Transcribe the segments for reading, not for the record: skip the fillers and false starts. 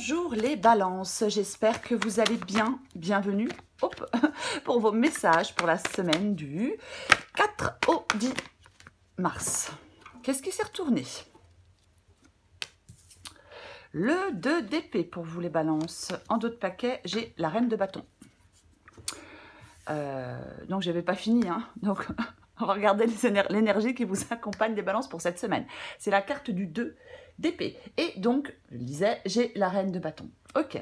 Bonjour les balances, j'espère que vous allez bien. Bienvenue pour vos messages pour la semaine du 4 au 10 mars. Qu'est-ce qui s'est retourné? Le 2 d'épée pour vous les balances. En dos de paquet, j'ai la reine de bâton. Donc je n'avais pas fini, hein. Donc on va regarder l'énergie qui vous accompagne des balances pour cette semaine. C'est la carte du 2 d'épée. Et donc, je le disais, j'ai la reine de bâton. Ok.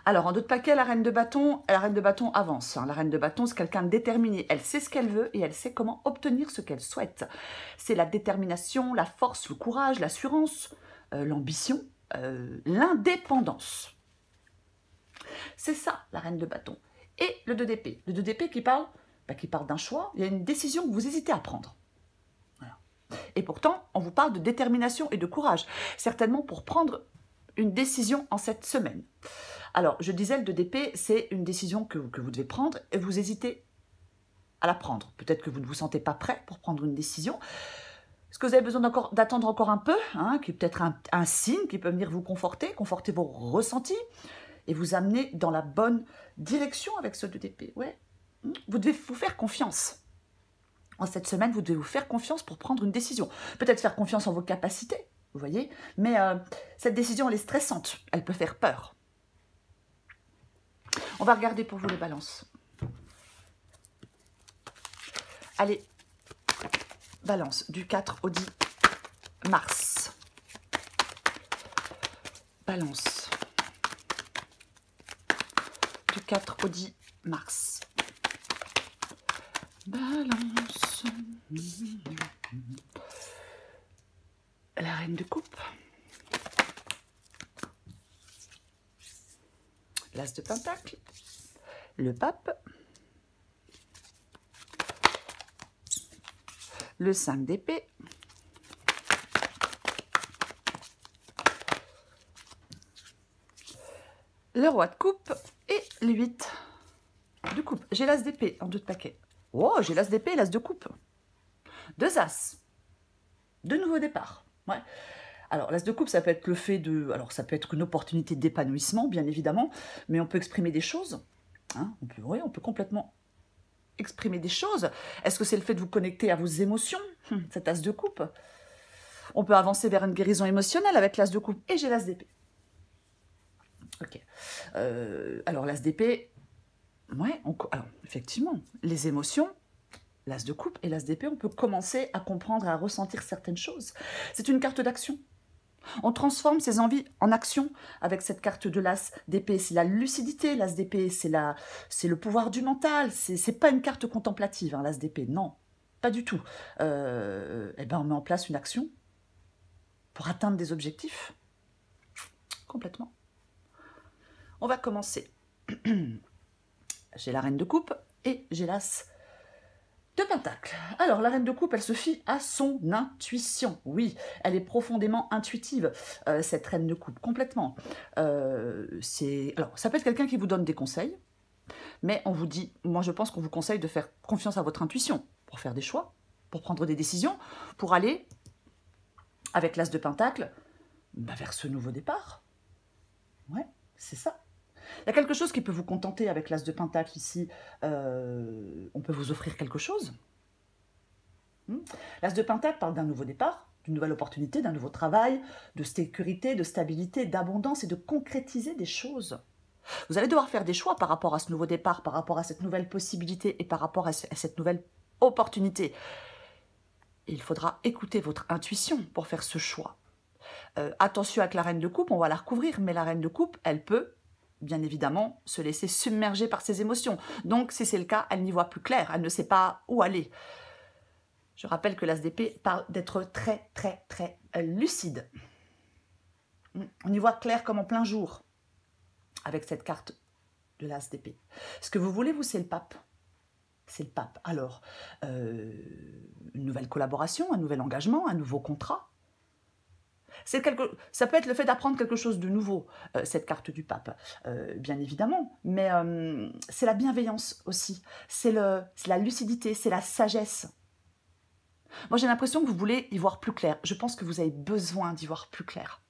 Alors, en dos de paquet, la reine de bâton avance. Hein. La reine de bâton, c'est quelqu'un de déterminé. Elle sait ce qu'elle veut et elle sait comment obtenir ce qu'elle souhaite. C'est la détermination, la force, le courage, l'assurance, l'ambition, l'indépendance. C'est ça, la reine de bâton. Et le 2 d'épée. Le 2 d'épée qui parle d'un choix. Il y a une décision que vous hésitez à prendre. Voilà. Et pourtant, on vous parle de détermination et de courage. Certainement pour prendre une décision en cette semaine. Alors, je disais, le 2 d'épée, c'est une décision que vous devez prendre et vous hésitez à la prendre. Peut-être que vous ne vous sentez pas prêt pour prendre une décision. Est-ce que vous avez besoin d'attendre encore un peu, hein, qui est peut-être un signe qui peut venir vous conforter vos ressentis et vous amener dans la bonne direction avec ce 2 d'épée. Ouais. Vous devez vous faire confiance. En cette semaine, vous devez vous faire confiance pour prendre une décision. Peut-être faire confiance en vos capacités, vous voyez. Mais cette décision, elle est stressante. Elle peut faire peur. On va regarder pour vous les balances. Allez, balance du 4 au 10 mars. Balance du 4 au 10 mars. Balance. La reine de coupe. L'as de pentacle. Le pape. Le 5 d'épée. Le roi de coupe et le 8 de coupe. J'ai l'as d'épée en 2 de paquet. Oh, j'ai l'as d'épée et l'as de coupe. 2 as. De nouveau départ. Ouais. Alors, l'as de coupe, ça peut être le fait de... Alors, ça peut être une opportunité d'épanouissement, bien évidemment, mais on peut exprimer des choses. Hein, on peut complètement exprimer des choses. Est-ce que c'est le fait de vous connecter à vos émotions, cet as de coupe? On peut avancer vers une guérison émotionnelle avec l'as de coupe. Et j'ai l'as d'épée. Ok. Alors, l'as d'épée... Ouais, alors, effectivement, les émotions, l'as de coupe et l'as d'épée, on peut commencer à comprendre et à ressentir certaines choses. C'est une carte d'action. On transforme ses envies en action avec cette carte de l'as d'épée. C'est la lucidité, l'as d'épée, c'est le pouvoir du mental. C'est pas une carte contemplative, hein, l'as d'épée, non, pas du tout. Eh ben, on met en place une action pour atteindre des objectifs. Complètement. On va commencer. J'ai la reine de coupe et j'ai l'as de pentacle. Alors, la reine de coupe, elle se fie à son intuition. Oui, elle est profondément intuitive, cette reine de coupe, complètement. Alors, ça peut être quelqu'un qui vous donne des conseils, mais on vous dit, moi je pense qu'on vous conseille de faire confiance à votre intuition pour faire des choix, pour prendre des décisions, pour aller, avec l'as de pentacle, vers ce nouveau départ. Ouais, c'est ça. Il y a quelque chose qui peut vous contenter avec l'as de pentacle ici. On peut vous offrir quelque chose. L'as de pentacle parle d'un nouveau départ, d'une nouvelle opportunité, d'un nouveau travail, de sécurité, de stabilité, d'abondance et de concrétiser des choses. Vous allez devoir faire des choix par rapport à ce nouveau départ, par rapport à cette nouvelle possibilité et par rapport à cette nouvelle opportunité. Et il faudra écouter votre intuition pour faire ce choix. Attention avec la reine de coupe, on va la recouvrir, mais la reine de coupe, elle peut bien évidemment, se laisser submerger par ses émotions. Donc, si c'est le cas, elle n'y voit plus clair, elle ne sait pas où aller. Je rappelle que l'as d'épée parle d'être très, très, très lucide. On y voit clair comme en plein jour, avec cette carte de l'as d'épée. Ce que vous voulez, vous, c'est le pape. C'est le pape. Alors, une nouvelle collaboration, un nouvel engagement, un nouveau contrat. Ça peut être le fait d'apprendre quelque chose de nouveau, cette carte du pape, bien évidemment, mais c'est la bienveillance aussi, c'est la lucidité, c'est la sagesse. Moi, j'ai l'impression que vous voulez y voir plus clair. Je pense que vous avez besoin d'y voir plus clair.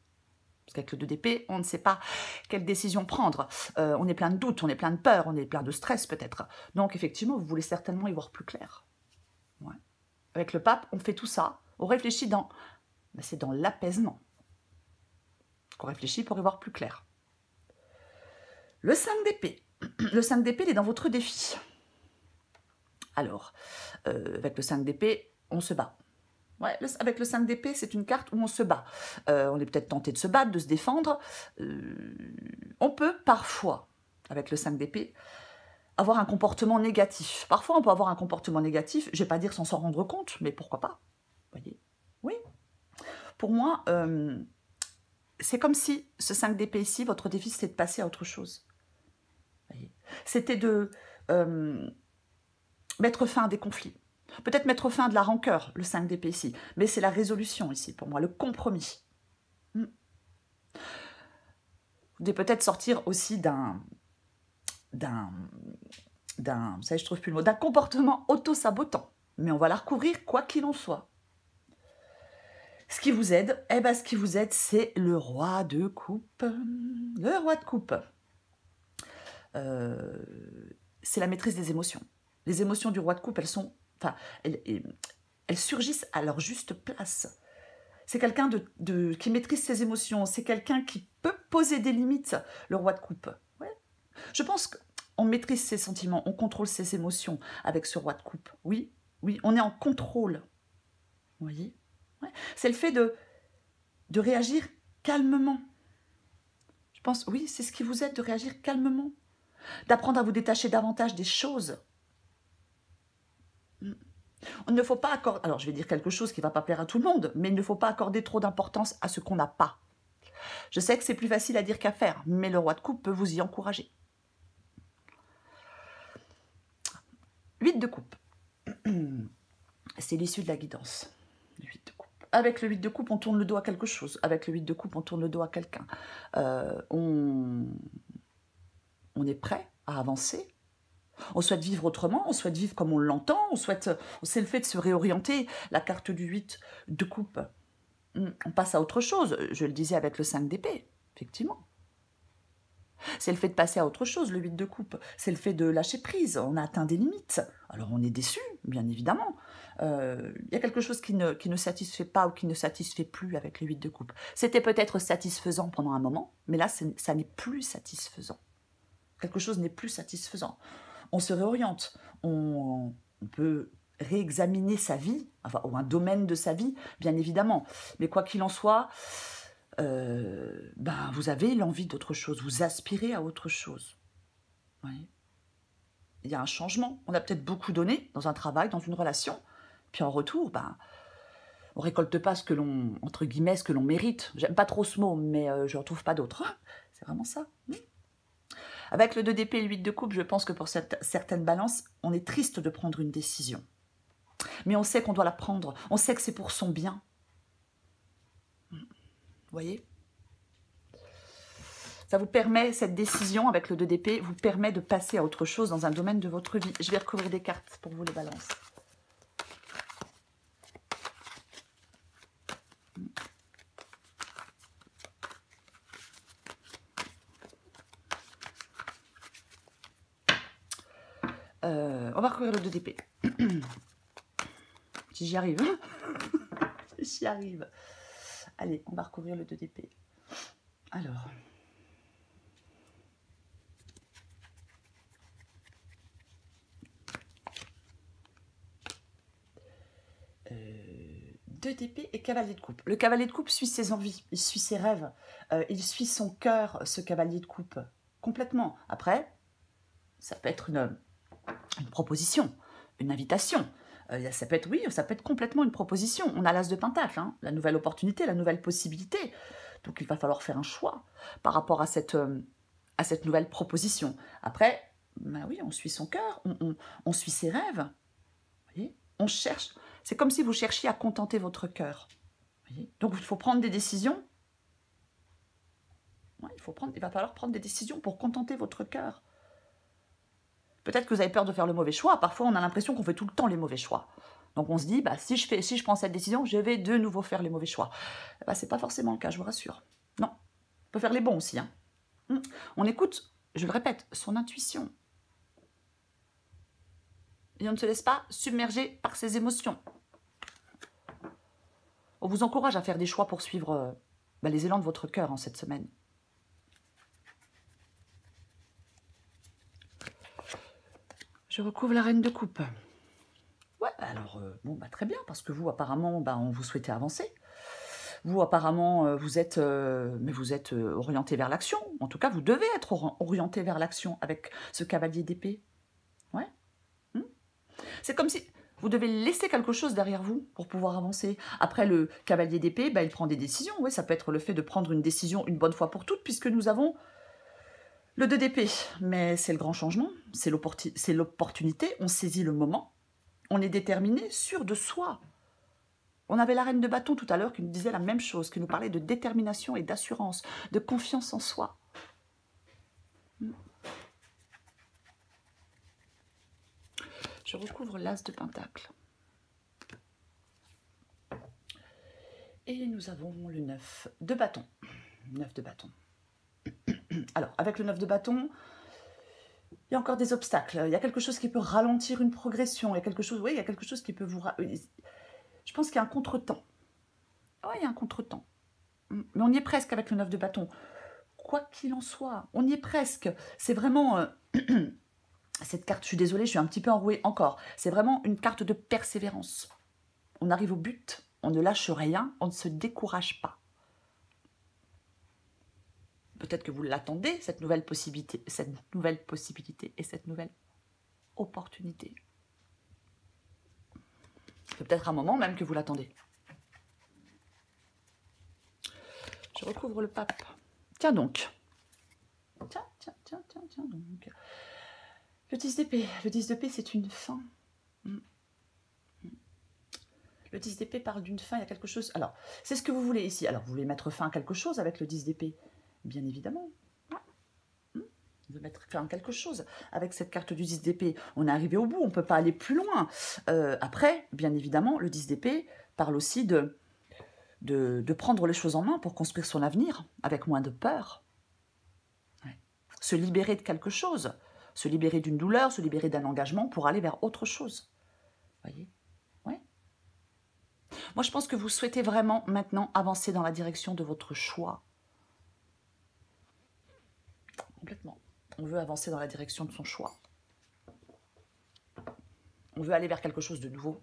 Parce qu'avec le 2 d'épée, on ne sait pas quelle décision prendre. On est plein de doutes, on est plein de peur, on est plein de stress peut-être. Donc effectivement, vous voulez certainement y voir plus clair. Ouais. Avec le pape, on fait tout ça. On réfléchit dans... Ben, c'est dans l'apaisement qu'on réfléchit pour y voir plus clair. Le 5 d'épée. Le 5 d'épée, il est dans votre défi. Alors, avec le 5 d'épée, on se bat. Ouais, avec le 5 d'épée, c'est une carte où on se bat. On est peut-être tenté de se battre, de se défendre. On peut parfois, avec le 5 d'épée, avoir un comportement négatif. Parfois, on peut avoir un comportement négatif, je ne vais pas dire sans s'en rendre compte, mais pourquoi pas? Vous voyez? Oui. Pour moi, c'est comme si ce 5 d'épée ici, votre défi, c'était de passer à autre chose. C'était de mettre fin à des conflits. Peut-être mettre fin à de la rancœur, le 5 d'épée ici. Mais c'est la résolution ici, pour moi, le compromis. Vous devez peut-être sortir aussi d'un, vous savez, je trouve plus le mot, d'un comportement auto-sabotant. Mais on va la recouvrir quoi qu'il en soit. Ce qui vous aide, eh ben, ce qui vous aide, c'est le roi de coupe. Le roi de coupe. C'est la maîtrise des émotions. Les émotions du roi de coupe, elles sont... Enfin, elles surgissent à leur juste place. C'est quelqu'un qui maîtrise ses émotions. C'est quelqu'un qui peut poser des limites, le roi de coupe. Ouais. Je pense qu'on maîtrise ses sentiments, on contrôle ses émotions avec ce roi de coupe. Oui, oui, on est en contrôle. Vous voyez, ouais. C'est le fait de réagir calmement. Je pense, oui, c'est ce qui vous aide, de réagir calmement. D'apprendre à vous détacher davantage des choses. Il ne faut pas accorder, alors je vais dire quelque chose qui ne va pas plaire à tout le monde, mais il ne faut pas accorder trop d'importance à ce qu'on n'a pas. Je sais que c'est plus facile à dire qu'à faire, mais le roi de coupe peut vous y encourager. 8 de coupe. C'est l'issue de la guidance. Le 8 de coupe. Avec le 8 de coupe, on tourne le dos à quelque chose. Avec le 8 de coupe, on tourne le dos à quelqu'un. On est prêt à avancer. On souhaite vivre autrement, on souhaite vivre comme on l'entend, c'est le fait de se réorienter. La carte du 8 de coupe, on passe à autre chose. Je le disais avec le 5 d'épée, effectivement. C'est le fait de passer à autre chose, le 8 de coupe. C'est le fait de lâcher prise. On a atteint des limites. Alors on est déçu, bien évidemment. Il y a quelque chose qui ne satisfait pas ou qui ne satisfait plus avec le 8 de coupe. C'était peut-être satisfaisant pendant un moment, mais là, ça n'est plus satisfaisant. Quelque chose n'est plus satisfaisant. On se réoriente, on peut réexaminer sa vie, enfin, ou un domaine de sa vie, bien évidemment. Mais quoi qu'il en soit, vous avez l'envie d'autre chose, vous aspirez à autre chose. Oui. Il y a un changement. On a peut-être beaucoup donné dans un travail, dans une relation, puis en retour, on ne récolte pas ce que l'on, entre guillemets, ce que l'on mérite. J'aime pas trop ce mot, mais je ne retrouve pas d'autre. C'est vraiment ça. Avec le 2 d'épée et le 8 de coupe, je pense que pour certaines balances, on est triste de prendre une décision. Mais on sait qu'on doit la prendre. On sait que c'est pour son bien. Vous voyez? Ça vous permet, cette décision avec le 2 d'épée, vous permet de passer à autre chose dans un domaine de votre vie. Je vais recouvrir des cartes pour vous les balances. On va recouvrir le 2 d'épée. Si j'y arrive. J'y arrive. Allez, on va recouvrir le 2 d'épée. Alors. Deux d'épée et cavalier de coupe. Le cavalier de coupe suit ses envies, il suit ses rêves, il suit son cœur, ce cavalier de coupe, complètement. Après, ça peut être une proposition, une invitation. Ça peut être, oui, ça peut être complètement une proposition. On a l'as de pentacle, hein, la nouvelle opportunité, la nouvelle possibilité. Donc il va falloir faire un choix par rapport à cette nouvelle proposition. Après, oui, on suit son cœur, on suit ses rêves. Vous voyez, on cherche. C'est comme si vous cherchiez à contenter votre cœur. Vous voyez, donc il faut prendre des décisions. Ouais, il va falloir prendre des décisions pour contenter votre cœur. Peut-être que vous avez peur de faire le mauvais choix. Parfois, on a l'impression qu'on fait tout le temps les mauvais choix. Donc, on se dit, si je prends cette décision, je vais de nouveau faire les mauvais choix. Ce n'est pas forcément le cas, je vous rassure. Non. On peut faire les bons aussi. Hein. On écoute, je le répète, son intuition. Et on ne se laisse pas submerger par ses émotions. On vous encourage à faire des choix pour suivre les élans de votre cœur en cette semaine. Je recouvre la reine de coupe. Ouais, alors, très bien, parce que vous, apparemment, on vous souhaitait avancer. Vous, apparemment, vous êtes orienté vers l'action. En tout cas, vous devez être orienté vers l'action avec ce cavalier d'épée. Ouais. C'est comme si vous devez laisser quelque chose derrière vous pour pouvoir avancer. Après, le cavalier d'épée, il prend des décisions. Oui, ça peut être le fait de prendre une décision une bonne fois pour toutes, puisque nous avons le 2 d'épée. Mais c'est le grand changement, c'est l'opportunité, on saisit le moment, on est déterminé, sûr de soi. On avait la reine de bâton tout à l'heure qui nous disait la même chose, qui nous parlait de détermination et d'assurance, de confiance en soi. Je recouvre l'as de pentacle. Et nous avons le 9 de bâton. 9 de bâton. Alors, avec le 9 de bâton, il y a encore des obstacles. Il y a quelque chose qui peut ralentir une progression. Il y a quelque chose, oui, il y a quelque chose qui peut vous... Je pense qu'il y a un contretemps. Oui, il y a un contretemps. Mais on y est presque avec le 9 de bâton. Quoi qu'il en soit, on y est presque. C'est vraiment... cette carte, je suis désolée, je suis un petit peu enrouée encore. C'est vraiment une carte de persévérance. On arrive au but, on ne lâche rien, on ne se décourage pas. Peut-être que vous l'attendez, cette nouvelle possibilité et cette nouvelle opportunité. C'est peut-être un moment même que vous l'attendez. Je recouvre le pape. Tiens donc. Tiens donc. Le 10 d'épée. Le 10 d'épée, c'est une fin. Le 10 d'épée parle d'une fin, il y a quelque chose... Alors, c'est ce que vous voulez ici. Alors, vous voulez mettre fin à quelque chose avec le 10 d'épée? Bien évidemment. Vous voulez mettre fin à quelque chose avec cette carte du 10 d'épée. On est arrivé au bout, on ne peut pas aller plus loin. Après, bien évidemment, le 10 d'épée parle aussi de prendre les choses en main pour construire son avenir avec moins de peur. Ouais. Se libérer de quelque chose, se libérer d'une douleur, se libérer d'un engagement pour aller vers autre chose. Voyez? Ouais. Moi, je pense que vous souhaitez vraiment maintenant avancer dans la direction de votre choix. Complètement. On veut avancer dans la direction de son choix. On veut aller vers quelque chose de nouveau.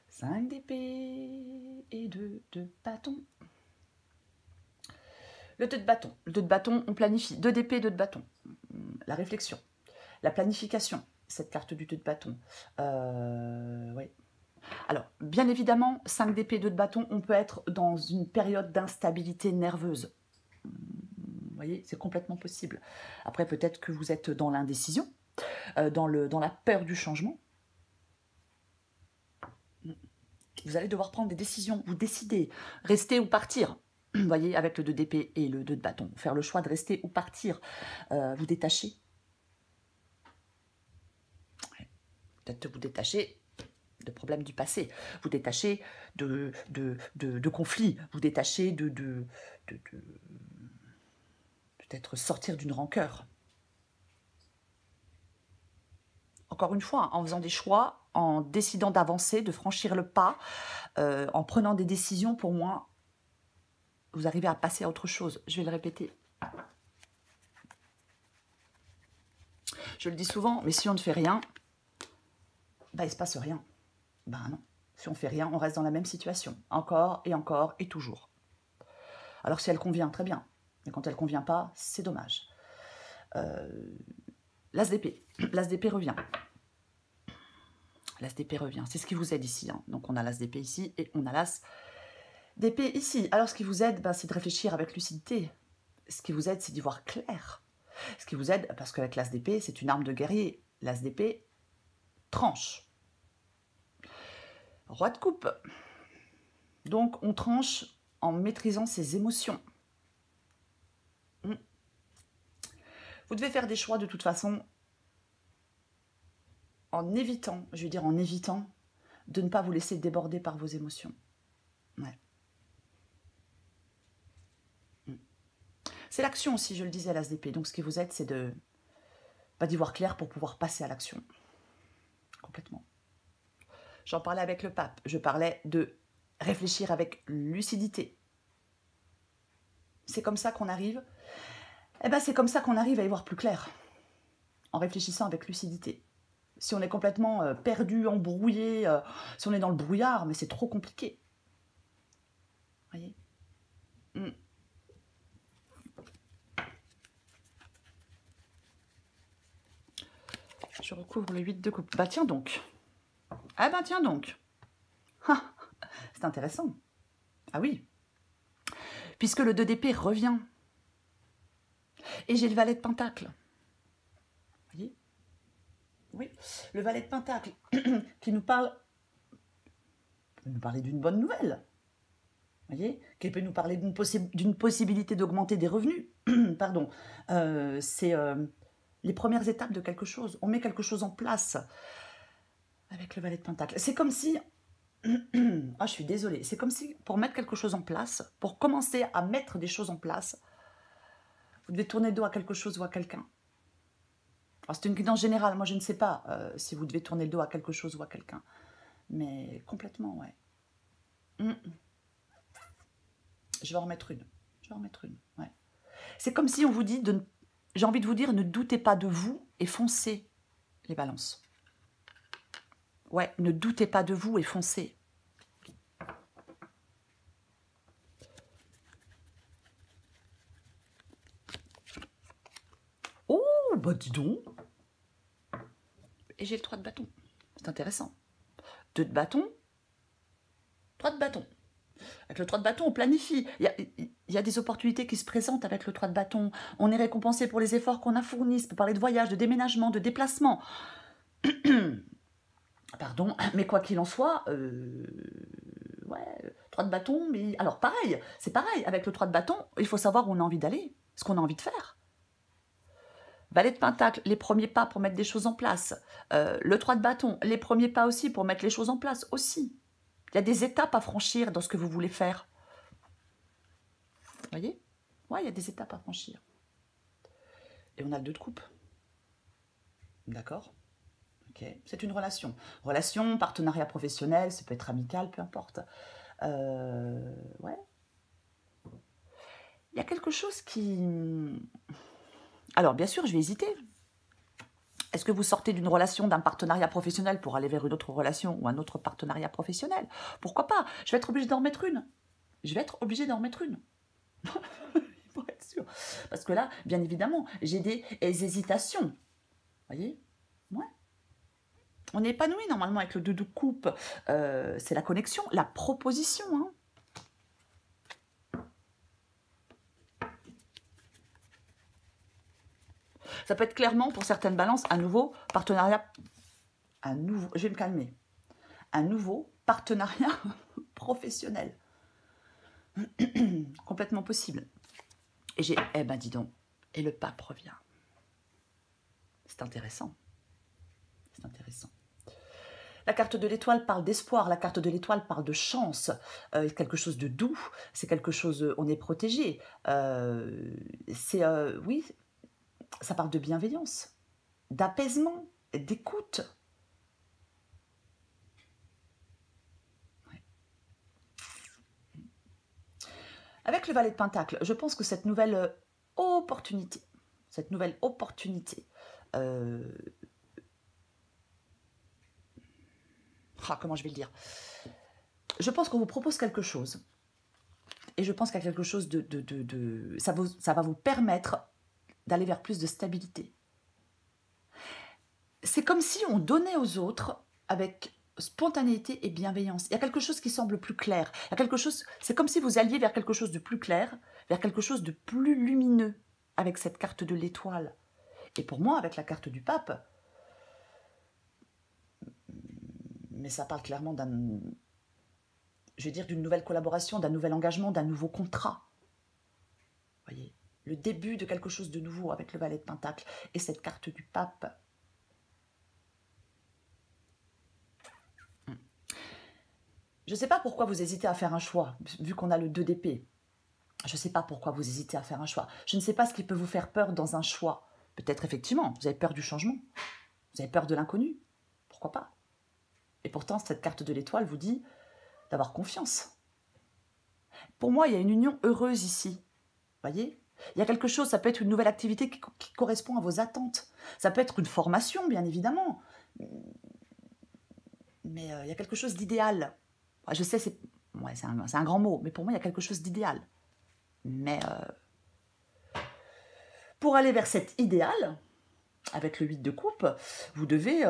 Cinq d'épée et 2 de bâton. Le 2 de bâton. Le 2 de bâton, on planifie. 2 d'épée, 2 de bâton. La réflexion. La planification, cette carte du 2 de bâton. Oui. Alors, bien évidemment, 5 d'épée, 2 de bâton, on peut être dans une période d'instabilité nerveuse. Vous voyez, c'est complètement possible. Après, peut-être que vous êtes dans l'indécision, dans la peur du changement. Vous allez devoir prendre des décisions, vous décider, rester ou partir. Vous voyez, avec le 2 d'épée et le 2 de bâton. Faire le choix de rester ou partir. Vous détacher. Ouais. Peut-être vous détacher de problèmes du passé. Vous détacher de conflits. Vous détacher peut-être sortir d'une rancœur. Encore une fois, en faisant des choix, en décidant d'avancer, de franchir le pas, en prenant des décisions, pour moi, vous arrivez à passer à autre chose. Je vais le répéter. Je le dis souvent, mais si on ne fait rien, il ne se passe rien. Non. Si on ne fait rien, on reste dans la même situation. Encore et toujours. Alors si elle convient, très bien. Mais quand elle ne convient pas, c'est dommage. L'as d'épée. L'as d'épée revient. L'as d'épée revient. C'est ce qui vous aide ici. Hein. Donc on a l'as d'épée ici et on a l'as d'épée ici. Alors ce qui vous aide, c'est de réfléchir avec lucidité. Ce qui vous aide, c'est d'y voir clair. Ce qui vous aide, parce qu'avec l'as d'épée, c'est une arme de guerrier. L'as d'épée tranche. Roi de coupe. Donc on tranche en maîtrisant ses émotions. Vous devez faire des choix de toute façon en évitant, je veux dire en évitant, de ne pas vous laisser déborder par vos émotions. Ouais. C'est l'action aussi, je le disais à l'As d'épée. Donc ce qui vous aide, c'est de d'y voir clair pour pouvoir passer à l'action. Complètement. J'en parlais avec le pape. Je parlais de réfléchir avec lucidité. C'est comme ça qu'on arrive. Eh ben, c'est comme ça qu'on arrive à y voir plus clair. En réfléchissant avec lucidité. Si on est complètement perdu, embrouillé, si on est dans le brouillard, mais c'est trop compliqué. Vous voyez? Je recouvre le 8 de coupe. Bah tiens donc. Ah bah tiens donc. Ah, c'est intéressant. Ah oui. Puisque le 2 d'épée revient. Et j'ai le valet de pentacle. Vous voyez? Oui, le valet de pentacle qui nous parle, d'une bonne nouvelle. Vous voyez? Qui peut nous parler d'une possibilité d'augmenter des revenus. Pardon. C'est les premières étapes de quelque chose. On met quelque chose en place avec le valet de pentacle. C'est comme si... Ah, je suis désolée. C'est comme si, pour mettre quelque chose en place, pour commencer à mettre des choses en place, vous devez tourner le dos à quelque chose ou à quelqu'un. C'est une guidance générale. Moi, je ne sais pas si vous devez tourner le dos à quelque chose ou à quelqu'un. Mais complètement, ouais. Je vais en remettre une. Ouais. C'est comme si on vous dit, j'ai envie de vous dire, ne doutez pas de vous et foncez, les balances. Ouais, ne doutez pas de vous et foncez. Oh, bah dis donc. Et j'ai le 3 de bâton. C'est intéressant. 2 de bâton, 3 de bâton. Avec le 3 de bâton, on planifie. Il y a des opportunités qui se présentent avec le 3 de bâton. On est récompensé pour les efforts qu'on a fournis. Ça peut parler de voyage, de déménagement, de déplacement. Pardon, mais quoi qu'il en soit, ouais, 3 de bâton, mais... Alors pareil, c'est pareil, avec le 3 de bâton, il faut savoir où on a envie d'aller, ce qu'on a envie de faire. Valet de pentacle, les premiers pas pour mettre des choses en place. Le 3 de bâton, les premiers pas aussi pour mettre les choses en place aussi. Il y a des étapes à franchir dans ce que vous voulez faire. Vous voyez? Ouais, il y a des étapes à franchir. Et on a le 2 de coupe. D'accord? Ok. C'est une relation. Relation, partenariat professionnel, ça peut être amical, peu importe. Ouais. Il y a quelque chose qui... Alors, bien sûr, je vais hésiter. Est-ce que vous sortez d'une relation, d'un partenariat professionnel pour aller vers une autre relation ou un autre partenariat professionnel? Pourquoi pas? Je vais être obligée d'en remettre une. Pour être sûr. Parce que là, bien évidemment, j'ai des hésitations. Vous voyez? Ouais. On est épanoui normalement avec le 2 de coupe. C'est la connexion, la proposition. Hein. Ça peut être clairement, pour certaines balances, un nouveau partenariat. Je vais me calmer. Un nouveau partenariat professionnel. Complètement possible. Et j'ai, eh ben dis donc, et le pape revient. C'est intéressant. C'est intéressant. La carte de l'étoile parle d'espoir, la carte de l'étoile parle de chance, quelque chose de doux, c'est quelque chose, on est protégé. Oui, ça parle de bienveillance, d'apaisement, d'écoute. Ouais. Avec le valet de pentacle, je pense que cette nouvelle opportunité, comment je vais le dire? Je pense qu'on vous propose quelque chose. Et je pense qu'il y a quelque chose ça va vous permettre d'aller vers plus de stabilité. C'est comme si on donnait aux autres avec spontanéité et bienveillance. Il y a quelque chose qui semble plus clair. Il y a quelque chose, c'est comme si vous alliez vers quelque chose de plus clair, vers quelque chose de plus lumineux avec cette carte de l'étoile. Et pour moi, avec la carte du pape, mais ça parle clairement d'une nouvelle collaboration, d'un nouvel engagement, d'un nouveau contrat. Vous voyez, le début de quelque chose de nouveau avec le valet de pentacle et cette carte du pape. Je ne sais pas pourquoi vous hésitez à faire un choix, vu qu'on a le 2 d'épée. Je ne sais pas pourquoi vous hésitez à faire un choix. Je ne sais pas ce qui peut vous faire peur dans un choix. Peut-être effectivement, vous avez peur du changement. Vous avez peur de l'inconnu. Pourquoi pas? Et pourtant, cette carte de l'étoile vous dit d'avoir confiance. Pour moi, il y a une union heureuse ici. Vous voyez? Il y a quelque chose, ça peut être une nouvelle activité qui correspond à vos attentes. Ça peut être une formation, bien évidemment. Mais il y a quelque chose d'idéal. Je sais, c'est un grand mot, mais pour moi, il y a quelque chose d'idéal. Mais pour aller vers cet idéal, avec le 8 de coupe, vous devez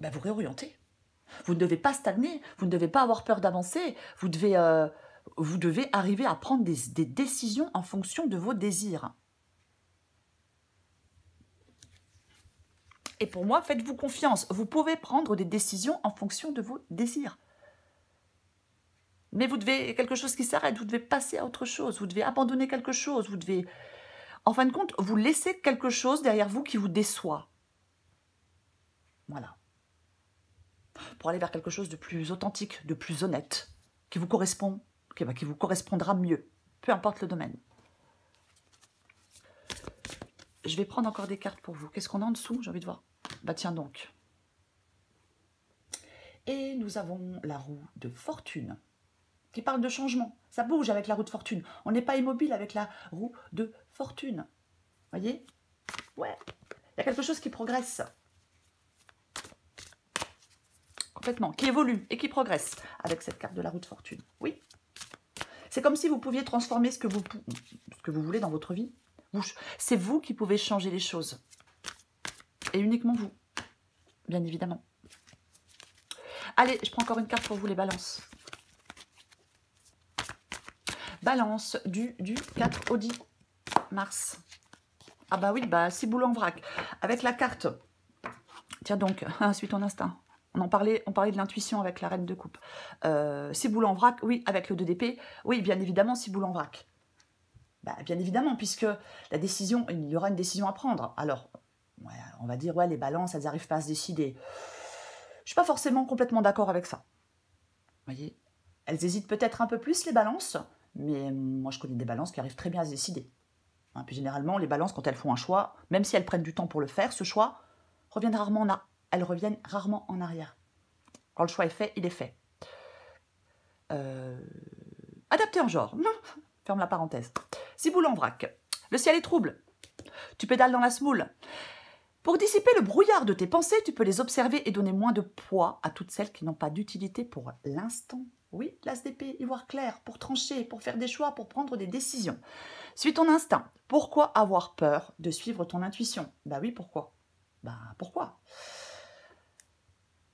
vous réorienter. Vous ne devez pas stagner, vous ne devez pas avoir peur d'avancer, vous devez arriver à prendre des décisions en fonction de vos désirs. Et pour moi, faites-vous confiance, vous pouvez prendre des décisions en fonction de vos désirs. Mais vous devez, quelque chose qui s'arrête, vous devez passer à autre chose, vous devez abandonner quelque chose, vous devez, en fin de compte, vous laissez quelque chose derrière vous qui vous déçoit. Voilà. Pour aller vers quelque chose de plus authentique, de plus honnête, qui vous correspond, qui vous correspondra mieux, peu importe le domaine. Je vais prendre encore des cartes pour vous. Qu'est-ce qu'on a en dessous? J'ai envie de voir. Bah tiens donc. Et nous avons la roue de fortune, qui parle de changement. Ça bouge avec la roue de fortune. On n'est pas immobile avec la roue de fortune. Voyez? Ouais. Il y a quelque chose qui progresse. Complètement. Qui évolue et qui progresse avec cette carte de la roue de fortune. Oui. C'est comme si vous pouviez transformer ce que vous voulez dans votre vie. C'est vous qui pouvez changer les choses. Et uniquement vous. Bien évidemment. Allez, je prends encore une carte pour vous, les balances. Balance du 4 au 10 mars. Ah bah oui, bah 6 boules en vrac. Avec la carte. Tiens donc, suis ton instinct. On parlait de l'intuition avec la reine de coupe. 6 boules en vrac, oui, avec le 2 d'épée. Oui, bien évidemment, 6 boules en vrac. Bah, bien évidemment, puisque la décision, il y aura une décision à prendre. Alors, ouais, on va dire, ouais, les balances, elles n'arrivent pas à se décider. Je ne suis pas forcément complètement d'accord avec ça. Vous voyez, elles hésitent peut-être un peu plus, les balances, mais moi, je connais des balances qui arrivent très bien à se décider. Hein, puis généralement, les balances, quand elles font un choix, même si elles prennent du temps pour le faire, ce choix elles reviennent rarement en arrière. Quand le choix est fait, il est fait. Adapté en genre. Ferme la parenthèse. 6 boules en vrac. Le ciel est trouble. Tu pédales dans la semoule. Pour dissiper le brouillard de tes pensées, tu peux les observer et donner moins de poids à toutes celles qui n'ont pas d'utilité pour l'instant. Oui, l'as d'épée, y voir clair, pour trancher, pour faire des choix, pour prendre des décisions. Suis ton instinct. Pourquoi avoir peur de suivre ton intuition? Bah oui, pourquoi? Bah pourquoi?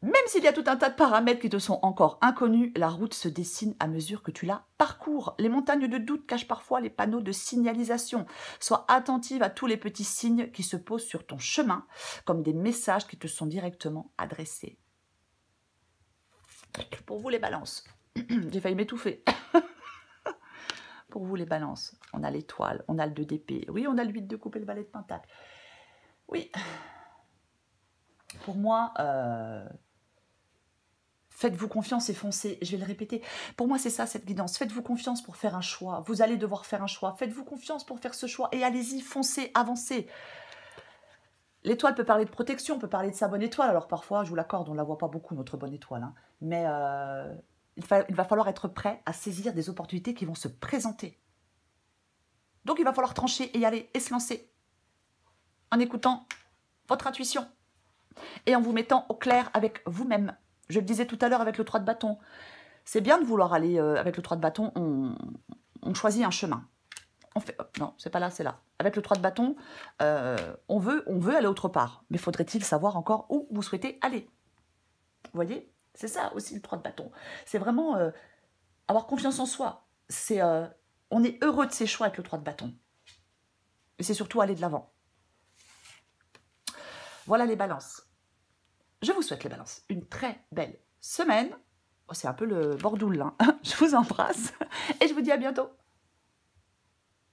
Même s'il y a tout un tas de paramètres qui te sont encore inconnus, la route se dessine à mesure que tu la parcours. Les montagnes de doute cachent parfois les panneaux de signalisation. Sois attentive à tous les petits signes qui se posent sur ton chemin, comme des messages qui te sont directement adressés. Pour vous les balances, j'ai failli m'étouffer. Pour vous les balances, on a l'étoile, on a le 2 d'épée, oui, on a le 8 de coupe et le valet de pentacle. Oui, pour moi... Faites-vous confiance et foncez. Je vais le répéter. Pour moi, c'est ça, cette guidance. Faites-vous confiance pour faire un choix. Vous allez devoir faire un choix. Faites-vous confiance pour faire ce choix. Et allez-y, foncez, avancez. L'étoile peut parler de protection, peut parler de sa bonne étoile. Alors parfois, je vous l'accorde, on ne la voit pas beaucoup, notre bonne étoile. Hein. Mais il va falloir être prêt à saisir des opportunités qui vont se présenter. Donc, il va falloir trancher et y aller et se lancer. En écoutant votre intuition. Et en vous mettant au clair avec vous-même. Je le disais tout à l'heure avec le 3 de bâton. C'est bien de vouloir aller avec le 3 de bâton, on choisit un chemin. On fait, non, c'est pas là, c'est là. Avec le 3 de bâton, on veut aller autre part. Mais faudrait-il savoir encore où vous souhaitez aller? Vous voyez? C'est ça aussi le 3 de bâton. C'est vraiment avoir confiance en soi. On est heureux de ses choix avec le 3 de bâton. Et c'est surtout aller de l'avant. Voilà les balances. Je vous souhaite les balances une très belle semaine. Oh, c'est un peu le bordoule là. Je vous embrasse et je vous dis à bientôt.